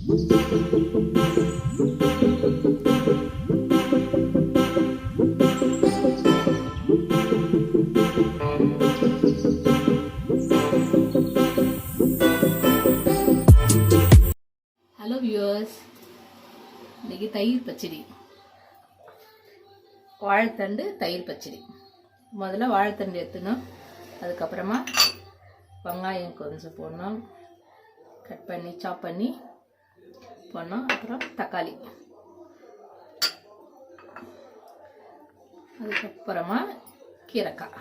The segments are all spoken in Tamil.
ஹலோ வியூவர்ஸ், இன்றைக்கி தயிர் பச்சடி, வாழைத்தண்டு தயிர் பச்சடி. முதல்ல வாழைத்தண்டு எடுத்துணும், அதுக்கப்புறமா வெங்காயம் கொஞ்சம் போடணும், கட் பண்ணி சாப் பண்ணி போடணும். அப்புறம் தக்காளி, அதுக்கப்புறமா கீரைக்காய்,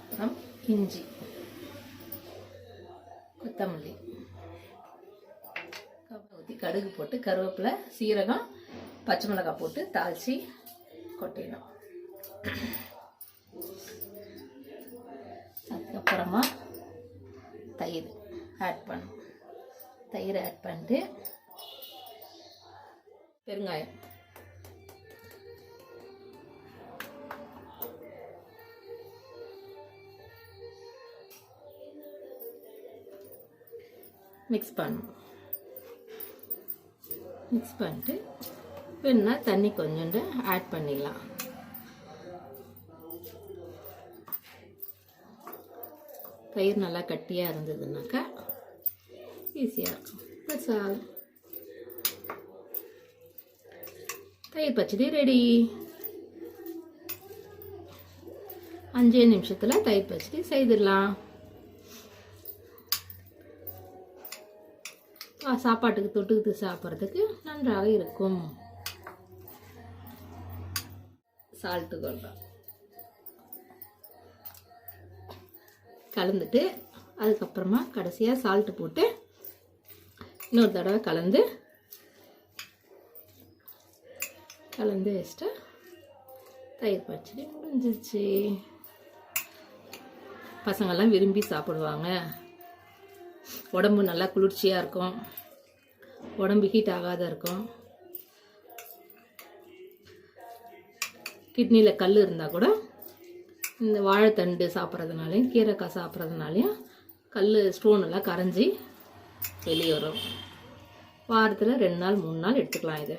அப்புறம் இஞ்சி, கொத்தமல்லி, ஊற்றி கடுகு போட்டு கருவேப்பிலை, சீரகம், பச்சை மிளகாய் போட்டு தாளித்து கொட்டிடணும். அதுக்கப்புறமா தயிர் ஆட் பண்ணணும். தயிர் ஆட் பண்ணிட்டு பெருங்காயம், மிக்ஸ் பண்ணணும். மிக்ஸ் பண்ணிட்டு வேணுன்னா தண்ணி கொஞ்சோண்டு ஆட் பண்ணிடலாம். தயிர் நல்லா கட்டியாக இருந்ததுனாக்கா ஈஸியாக இருக்கும். பஸ் தயிர் பச்சடி ரெடி. 5 நிமிஷத்தில் தயிர் பச்சடி செய்திடலாம். சாப்பாட்டுக்கு தொட்டுக்கிட்டு சாப்பிட்றதுக்கு நன்றாக இருக்கும். சால்ட்டு கொள்றோம், கலந்துட்டு அதுக்கப்புறமா கடைசியாக சால்ட்டு போட்டு இன்னொரு தடவை கலந்து வச்சுட்டு தயிர் பச்சடி முடிஞ்சிச்சு. பசங்கள்லாம் விரும்பி சாப்பிடுவாங்க. உடம்பு நல்லா குளிர்ச்சியாக இருக்கும், உடம்பு ஹீட் ஆகாத இருக்கும். கிட்னியில் கல் இருந்தால் கூட இந்த வாழைத்தண்டு சாப்பிட்றதுனாலையும் கீரைக்காய் சாப்பிட்றதுனாலையும் கல் ஸ்டோன் எல்லாம் கரைஞ்சி வெளியே வரும். வாரத்தில் 2 நாள் 3 நாள் எடுத்துக்கலாம் இதை.